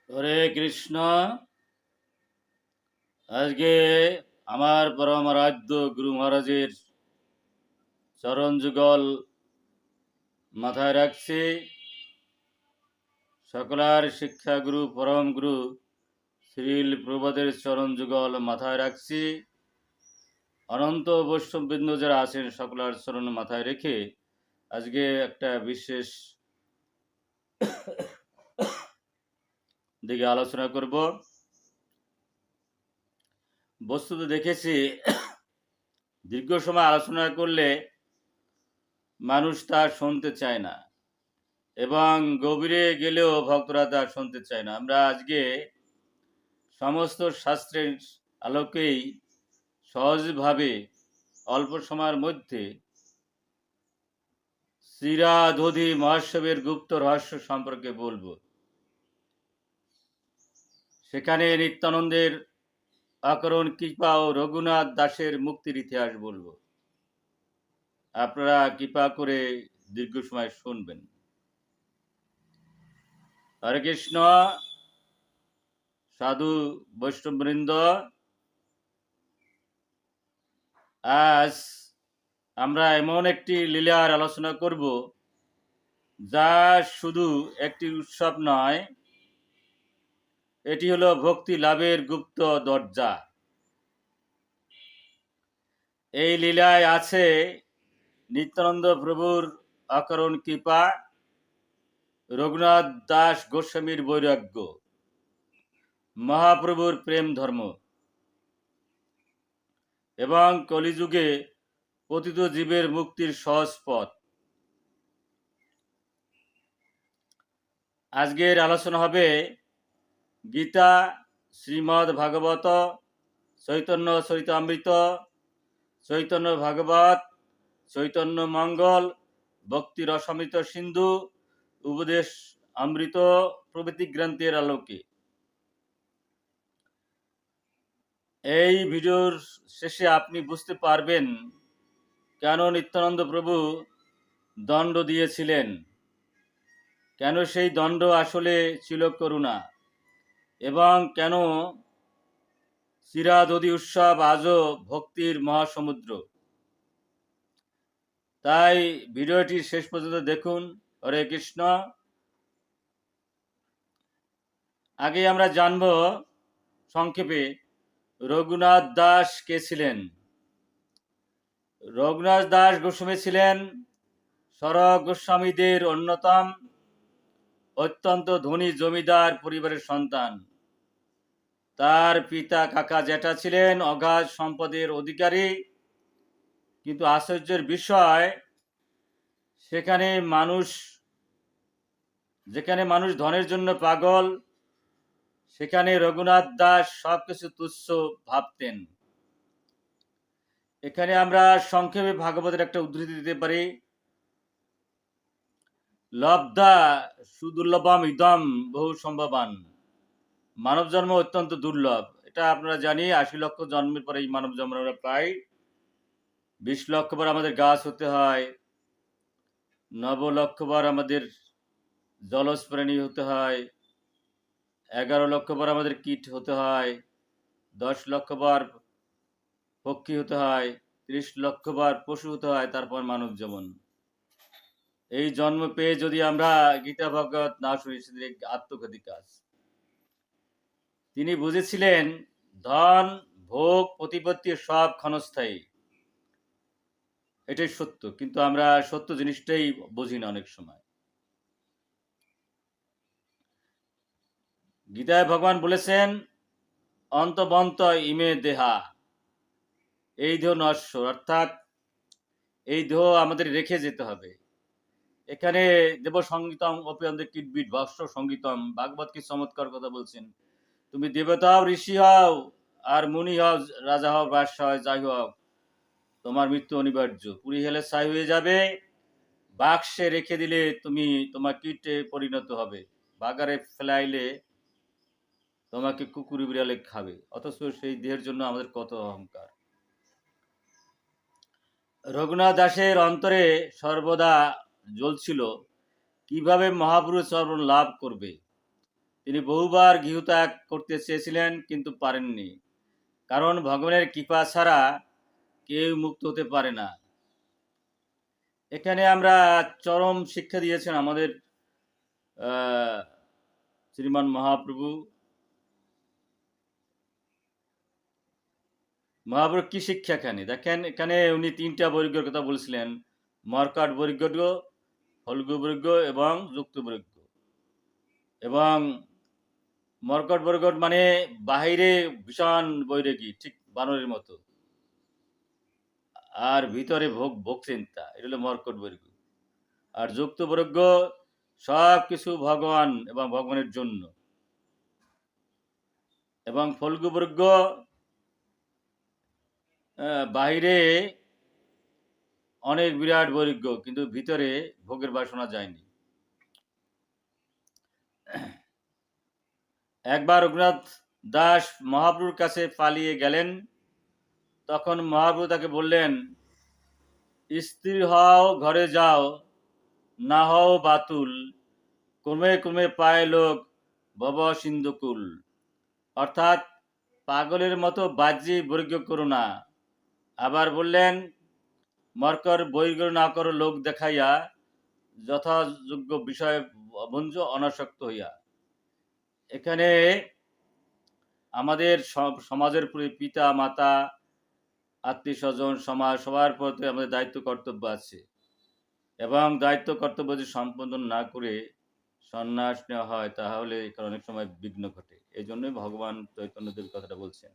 হরে কৃষ্ণ। আজকে আমার পরম আরাধ্য গুরু মহারাজের চরণ যুগল মাথায় রাখছি। সকলার শিক্ষা গুরু পরম গুরু শ্রীল প্রভুপাদের চরণ যুগল মাথায় রাখছি। অনন্ত বৈষ্ণববৃন্দ যারা আছেন সকলার চরণ মাথায় রেখে আজকে একটা বিশেষ দিকে আলোচনা করব। বস্তুত দেখেছি দীর্ঘ সময় আলোচনা করলে মানুষ তা শুনতে চায় না, এবং গভীরে গেলেও ভক্তরা তা শুনতে চায় না। আমরা আজকে সমস্ত শাস্ত্রের আলোকেই সহজভাবে অল্প সময়ের মধ্যে শ্রীরাধি মহাশয়ের গুপ্ত রহস্য সম্পর্কে বলবো। সেখানে নিত্যানন্দের অকারণ কৃপা ও রঘুনাথ দাসের মুক্তির ইতিহাস বলবো। আপনারা কৃপা করে দীর্ঘ সময় শুনবেন। হরে কৃষ্ণ। সাধু বৈষ্ণববৃন্দ, আজ আমরা এমন একটি লীলার আলোচনা করব যা শুধু একটি উৎসব নয়, এটি হলো ভক্তি লাভের গুপ্ত দরজা। এই লীলায় আছে নিত্যানন্দ প্রভুর অকারণ কৃপা, রঘুনাথ দাস গোস্বামীর বৈরাগ্য, মহাপ্রভুর প্রেম ধর্ম এবং কলিযুগে পতিত জীবের মুক্তির সহজ পথ। আজকের আলোচনা হবে গীতা, শ্রীমদ্ ভাগবত, চৈতন্য চরিতামৃত, চৈতন্য ভাগবত, চৈতন্য মঙ্গল, ভক্তি রসামৃত সিন্ধু, উপদেশ অমৃত প্রভৃতি গ্রন্থের আলোকে। এই ভিডিওর শেষে আপনি বুঝতে পারবেন কেন নিত্যানন্দ প্রভু দণ্ড দিয়েছিলেন, কেন সেই দণ্ড আসলে ছিল করুণা, এবং কেন শ্রীরাধি উৎসব আজও ভক্তির মহাসমুদ্র। তাই ভিডিওটি শেষ পর্যন্ত দেখুন। হরে কৃষ্ণ। আগে আমরা জানব সংক্ষেপে রঘুনাথ দাস কে ছিলেন। রঘুনাথ দাস গোস্বামী ছিলেন সরগ গোস্বামীদের অন্যতম অত্যন্ত ধনী জমিদার পরিবারের সন্তান। তার পিতা কাকা জ্যাঠা ছিলেন অগাধ সম্পদের অধিকারী, কিন্তু আশ্চর্যের বিষয়, যেখানে মানুষ ধনের জন্য পাগল, সেখানে রঘুনাথ দাস সবকিছু তুচ্ছ ভাবতেন। এখানে আমরা সংক্ষেপে ভাগবতের একটা উদ্ধৃতি দিতে পারি, লব্ধা সুদুর্লভম ইদম বহু সম্ভবান। মানব জন্ম অত্যন্ত দুর্লভ, এটা আপনারা জানি। ৮০ লক্ষ জন্মের পরে এই মানব জন্ম আমরা পাই। ২০ লক্ষ বার আমাদের গাছ হতে হয়, ৯ লক্ষ বার আমাদের জলজ প্রাণী হতে হয়, ১১ লক্ষ বার আমাদের কীট হতে হয়, ১০ লক্ষ বার পক্ষী হতে হয়, ৩০ লক্ষ বার পশু হতে হয়, তারপর মানব জীবন। এই জন্ম পেয়ে যদি আমরা গীতা ভাগবত না শুনি, সেদিন আত্মঘাতী কাজ। তিনি বুঝেছিলেন ধন, ভোগ, প্রতিপত্তি সব ক্ষণস্থায়ী। এটাই সত্য, কিন্তু আমরা সত্য জিনিসটাই বুঝি না অনেক সময়। গীতায় ভগবান বলেছেন অন্তবন্ত ইমে দেহা, এই দেহ নশ্বর, অর্থাৎ এই দেহ আমাদের রেখে যেতে হবে। এখানে দেব সঙ্গীতম অপিয়ন্তে কিটবিট ভস্য সঙ্গীতম, ভাগবত কি চমৎকার কথা বলছেন। তুমি দেবতা হও, ঋষি হও, আর মুনি হও, রাজা হও, বাদশাহ হয়, যাই হোক, তোমার মৃত্যু অনিবার্য। পুরী হেলে ছাই হয়ে যাবে, বাক্সে রেখে দিলে তুমি তোমার কীটে পরিণত হবে, বাগারে ফেলাইলে তোমাকে কুকুর বিড়ালে খাবে। অথচ সেই দেহের জন্য আমাদের কত অহংকার। রঘুনাথ দাসের অন্তরে সর্বদা জ্বলছিল কিভাবে মহাপুরুষ চরণ লাভ করবে। তিনি বহুবার গৃহত্যাগ করতে চেয়েছিলেন কিন্তু পারেননি, কারণ ভগবানের কৃপা ছাড়া কেউ মুক্ত হতে পারে না। এখানে আমরা চরম শিক্ষা দিয়েছেন আমাদের শ্রীমান মহাপ্রভু। মহাপ্রভু কি শিক্ষা এখানে দেখেন, এখানে উনি 3টা বৈরাগ্যের কথা বলছিলেন: মর্কট বৈরাগ্য, ফল্গু বৈরাগ্য এবং যুক্ত বৈরাগ্য। এবং মর্কট বৈরাগ্য মানে বাহিরে ভীষণ বৈরাগী, ঠিক বানরের মতো, আর ভিতরে ভোগ চিন্তা, এটা হলো মর্কট বৈরাগ্য। আর যুক্ত বৈরাগ্য সব কিছু ভগবান এবং ভগবানের জন্য। এবং ফল্গু বৈরাগ্য বাহিরে অনেক বিরাট বৈরাগ্য, কিন্তু ভিতরে ভোগের বাসনা যায়নি। একবার রঘুনাথ দাস মহাপ্রভুর কাছে পালিয়ে গেলেন। তখন মহাপ্রভু তাকে বললেন, স্থির হও, ঘরে যাও, না হও বাতুল, ক্রমে ক্রমে পায় লোক ভব সিন্ধুকুল। অর্থাৎ পাগলের মতো বাহ্যিক বৈরাগ্য করো না। আবার বললেন, মর্কট বৈরাগ্য না করো লোক দেখাইয়া, যথাযোগ্য বিষয় ভঞ্জ অনাসক্ত হইয়া। এখানে আমাদের সমাজের পিতা মাতা, আত্মীয় স্বজন, সমাজ, সবার প্রতি আমাদের দায়িত্ব কর্তব্য আছে। এবং দায়িত্ব কর্তব্য যদি সম্পাদন না করে সন্ন্যাস নেওয়া হয়, তাহলে এখানে অনেক সময় বিঘ্ন ঘটে। এই জন্যই ভগবান চৈতন্যদেব কথাটা বলছেন।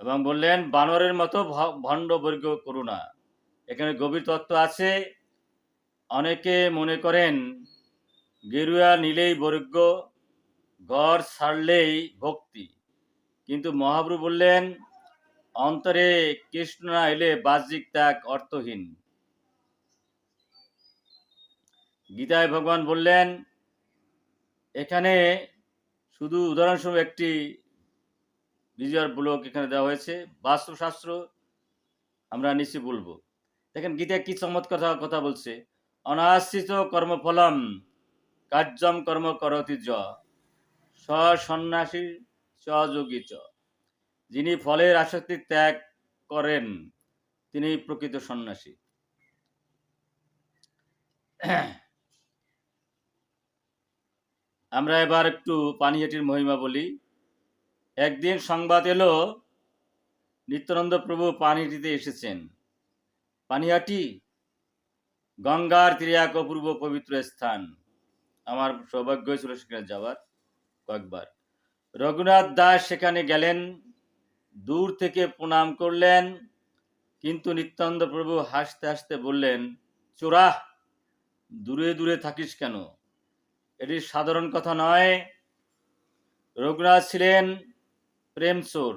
এবং বললেন, বানরের মতো ভণ্ড বৈরাগ্য করো না। এখানে গভীর তত্ত্ব আছে। অনেকে মনে করেন গেরুয়া নিলেই বৈরাগ্য, ঘর ছাড়লেই ভক্তি। কিন্তু মহাপ্রভু বললেন, অন্তরে কৃষ্ণ না এলে বাহ্যিক ত্যাগ অর্থহীন। গীতায় ভগবান বললেন, এখানে শুধু উদাহরণস্বরূপ একটি বিজয় ব্লক এখানে দেওয়া হয়েছে, বাস্তুশাস্ত্র আমরা নিশ্চয়ই বলবো। দেখেন গীতায় কি চমৎকার কথা বলছে, অনাশ্রিত কর্মফলম কার্যম কর্ম করতি য সন্ন্যাসী সযোগী চ। যিনি ফলের আসক্তি ত্যাগ করেন তিনি প্রকৃত সন্ন্যাসী। আমরা এবার একটু পানিহাটির মহিমা বলি। একদিন সংবাদ এলো নিত্যানন্দ প্রভু পানিহাটিতে এসেছেন। পানিহাটি গঙ্গার তীরে এক অপূর্ব পবিত্র স্থান। আমার সৌভাগ্য ছিল সেখানে যাওয়ার কয়েকবার। রঘুনাথ দাস সেখানে গেলেন, দূর থেকে প্রণাম করলেন, কিন্তু নিত্যানন্দ প্রভু হাসতে হাসতে বললেন, চোরা, দূরে দূরে থাকিস কেন? এটি সাধারণ কথা নয়। রঘুনাথ ছিলেন প্রেমচোর।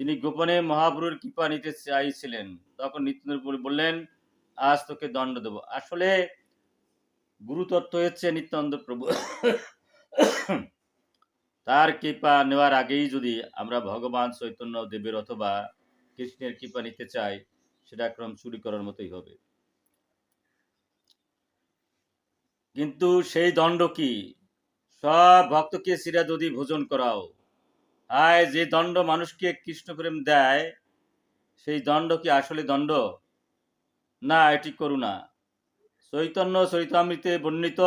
তিনি গোপনে মহাপ্রভুর কৃপা নিতে চাইছিলেন। তখন নিত্যানন্দ প্রভু বললেন, আজ তোকে দণ্ড দেব। আসলে গুরুতত্ত্ব হচ্ছে নিত্যানন্দ প্রভু তার কৃপা নেওয়ার আগেই যদি আমরা ভগবান চৈতন্য দেবের অথবা কৃষ্ণের কৃপা নিতে চাই, সেটা ক্রম চুরি করার মতোই হবে। কিন্তু সেই দণ্ড কি? সব ভক্তকে চিরাদধি ভোজন করাও। আয় যে দণ্ড মানুষকে কৃষ্ণপ্রেম দেয়, সেই দণ্ড কি আসলে দণ্ড? না, এটি করুণা। চৈতন্য চরিতামৃতে বর্ণিত,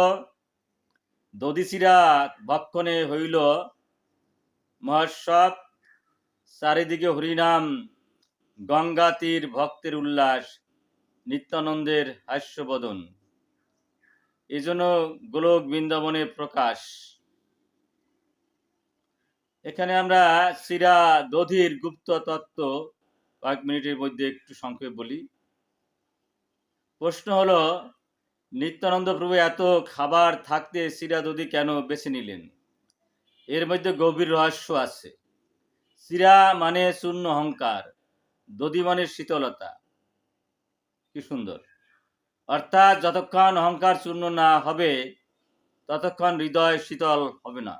দধিচিরা ভক্ষণে হইল মহোৎসব, চারিদিকে হরিনাম, গঙ্গা তীর ভক্তের উল্লাস, নিত্যানন্দের হাস্যবদন। এই জন্য গোলক বৃন্দাবনে প্রকাশ। এখানে আমরা চিরা দধির গুপ্ত তত্ত্ব কয়েক মিনিটের মধ্যে একটু সংক্ষেপে বলি। প্রশ্ন হলো, নিত্যানন্দ প্রভু এত খাবার থাকতে চিরা দধি কেন বেছে নিলেন? এর মধ্যে গভীর রহস্য আছে। চিরা মানে চূর্ণ অহংকার, দধি মানে শীতলতা। কি সুন্দর! অর্থাৎ যতক্ষণ অহংকার চূর্ণ না হবে, ততক্ষণ হৃদয় শীতল হবে না।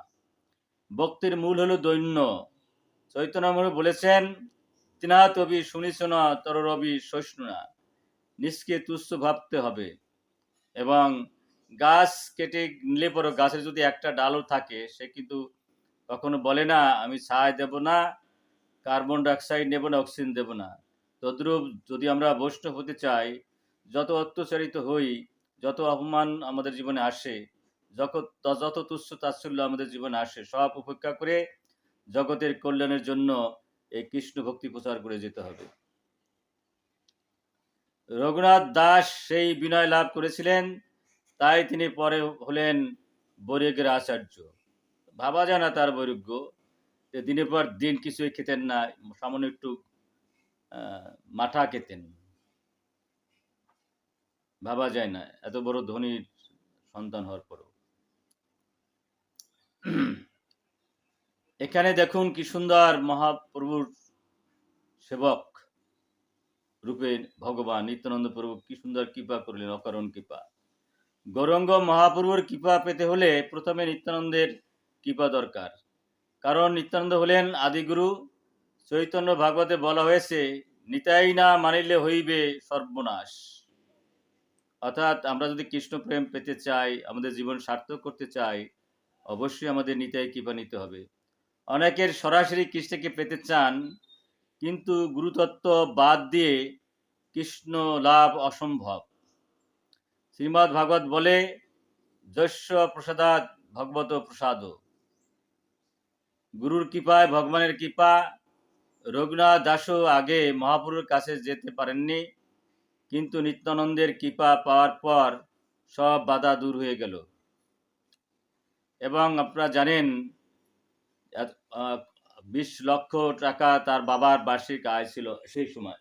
ভক্তির মূল হলো দৈন্য। চৈতন্য বলেছেন, তিনা তবি শুনিস না, তর রবি সহিষ্ণু না। নিজকে তুচ্ছ ভাবতে হবে এবং গাছ কেটে নিলে পরে গাছের যদি একটা ডালও থাকে, সে কিন্তু কখনো বলে না আমি ছায়া দেব না, কার্বন ডাইঅক্সাইড নেব না, অক্সিজেন দেব না। তদ্রূপ যদি আমরা বৈষ্ণব হতে চাই, যত অত্যাচারিত হই, যত অপমান আমাদের জীবনে আসে, যত তুচ্ছ তাচ্ছল্য আমাদের জীবনে আসে, সব উপেক্ষা করে জগতের কল্যাণের জন্য এই কৃষ্ণ ভক্তি প্রচার করে যেতে হবে। রঘুনাথ দাস সেই বিনয় লাভ করেছিলেন, তাই তিনি পরে হলেন বৈরাগ্যের আচার্য। ভাবা যায় না তার বৈরাগ্য, দিনের পর দিন কিছুই খেতেন না, সামান্য একটু মাঠা খেতেন। ভাবা যায় না এত বড় ধনীর সন্তান হওয়ার পরও। এখানে দেখুন কি সুন্দর মহাপ্রভুর সেবক রূপে ভগবান নিত্যানন্দ প্রভু কি সুন্দর কৃপা করলেন, অকারণ কৃপা। গৌরাঙ্গ মহাপ্রভুর কৃপা পেতে হলে প্রথমে নিত্যানন্দের কৃপা দরকার, কারণ নিত্যানন্দ হলেন আদিগুরু। চৈতন্য ভাগবতে বলা হয়েছে, নিতাই না মানিলে হইবে সর্বনাশ। অর্থাৎ আমরা যদি কৃষ্ণ প্রেম পেতে চাই, আমাদের জীবন সার্থক করতে চাই, অবশ্যই আমাদের নিতাই কৃপা নিতে হবে। অনেকের সরাসরি কৃষ্ণকে পেতে চান, কিন্তু গুরুতত্ত্ব বাদ দিয়ে কৃষ্ণ লাভ অসম্ভব। শ্রীমদ্ ভাগবত বলে, যস্য প্রসাদাৎ ভগবত প্রসাদ। গুরুর কৃপায় ভগবানের কৃপা। রঘুনাথ দাসও আগে মহাপুরুর কাছে যেতে পারেননি, কিন্তু নিত্যানন্দের কৃপা পাওয়ার পর সব বাধা দূর হয়ে গেল। এবং আপনারা জানেন 20 লক্ষ টাকা তার বাবার বার্ষিক আয় ছিল সেই সময়।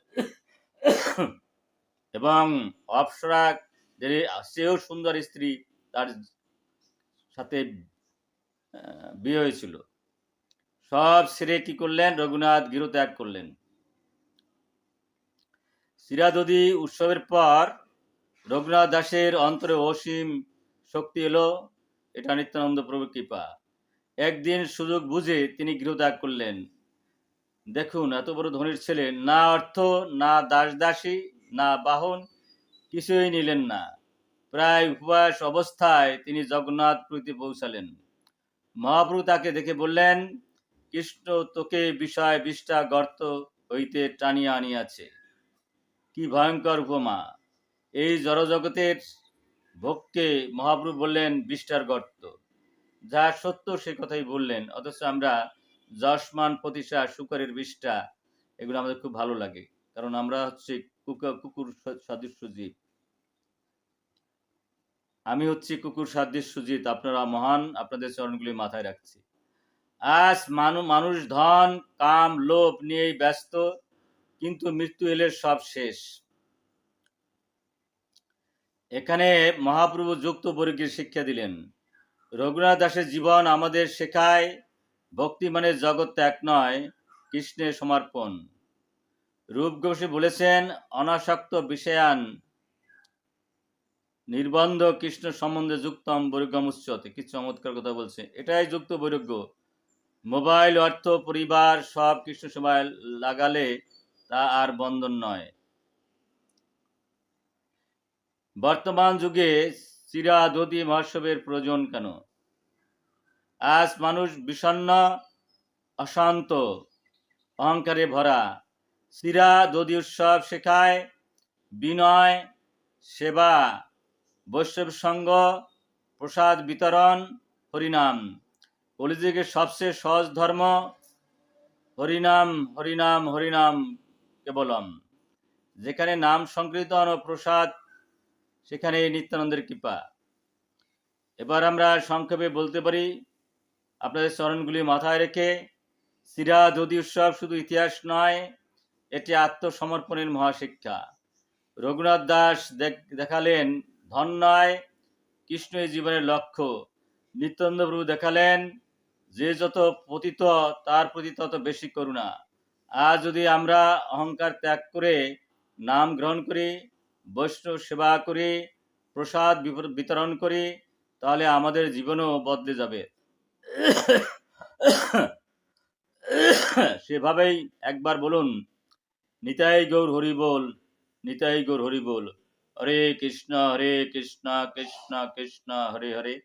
এবং অপ্সরা সেও সুন্দর স্ত্রী তার সাথে বিয়ে হয়েছিল। সব ছেড়ে কি করলেন, রঘুনাথ গৃহত্যাগ করলেন। শিরাদধি উৎসবের পর রঘুনাথ দাসের অন্তরে অসীম শক্তি এলো, এটা নিত্যানন্দ প্রভুর কৃপা। একদিন সুযোগ বুঝে তিনি গৃহত্যাগ করলেন। দেখুন এত বড় ধনীর ছেলে, না অর্থ, না দাস দাসী, না বাহন, কিছুই নিলেন না। প্রায় উপবাস অবস্থায় তিনি জগন্নাথপুরীতে পৌঁছালেন। মহাপ্রভু তাকে দেখে বললেন, কৃষ্ণ তোকে বিষয় বিষ্ঠা গর্ত হইতে টানিয়া আনিয়াছে। কি ভয়ঙ্কর উপমা! এই জড়জগতের ভোগকে মহাপ্রভু বললেন বিষ্ঠার গর্ত। যা সত্য সে কথাই বললেন, অথচ আমরা যশমান প্রতিষ্ঠা শুকরের বিষ্ঠা, এগুলো আমাদের খুব ভালো লাগে, কারণ আমরা হচ্ছে কুকুর সদৃশ্য জীব। আমি হচ্ছি কুকুর সাদৃশ্য জীব, আপনারা মহান, আপনাদের চরণগুলি মাথায় রাখছি। আজ মানুষ ধন কাম লোভ নিয়েই ব্যস্ত, কিন্তু মৃত্যু এলে সব শেষ। এখানে মহাপ্রভু যুক্ত বৈরাগ্যের শিক্ষা দিলেন। রঘুনাথ দাসের জীবন আমাদের শেখায়, ভক্তি মানে জগৎ ত্যাগ নয়, কৃষ্ণের সমর্পণ। রূপ গোস্বামী বলেছেন, অনাসক্ত বিষয়ান নির্বন্ধ কৃষ্ণ সম্বন্ধে যুক্তম বৈরাগ্যম উচ্যতে। কি চমৎকার কথা বলছে, এটাই যুক্ত বৈরাগ্য। মোবাইল, অর্থ, পরিবার সব কৃষ্ণ সেবায় লাগালে তা আর বন্ধন নয়। বর্তমান যুগে চিরাদধি মহোৎসবের প্রয়োজন কেন? আজ মানুষ বিষণ্ণ, অশান্ত, অহংকারে ভরা। চিরাদধি উৎসব শেখায় বিনয়, সেবা, বৈষ্ণব সঙ্গ, প্রসাদ বিতরণ, হরিনাম। কলিযুগের সবচেয়ে সহজ ধর্ম হরিনাম, হরিনাম, হরিনাম কেবলম। যেখানে নাম সংকীর্তন ও প্রসাদ, সেখানে নিত্যানন্দের কৃপা। এবার আমরা সংক্ষেপে বলতে পারি, আপনাদের চরণগুলি মাথায় রেখে, চিরাদধি উৎসব শুধু ইতিহাস নয়, এটি আত্মসমর্পণের মহাশিক্ষা। রঘুনাথ দাস দেখালেন ধন নয়, কৃষ্ণই জীবনের লক্ষ্য। নিত্যানন্দ প্রভু দেখালেন, যে যত পতিত তার প্রতি তত বেশি করুণা। আজ যদি আমরা অহংকার ত্যাগ করে নাম গ্রহণ করি, বৈষ্ণব সেবা করি, প্রসাদ বিতরণ করি, তাহলে আমাদের জীবনও বদলে যাবে। সেভাবেই একবার বলুন, নিতাই গৌর হরি বল, নিতাই গৌর হরি বল। হরে কৃষ্ণ কৃষ্ণ কৃষ্ণ হরে হরে,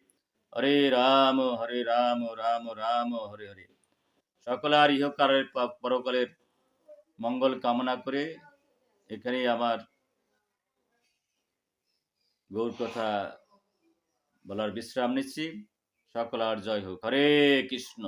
হরে রাম রাম রাম হরে হরে। সকলের ইহকালের পরকালের মঙ্গল কামনা করে এখানেই আমার গৌর কথা বলার বিশ্রাম নিচ্ছি। সকলের জয় হোক। হরে কৃষ্ণ।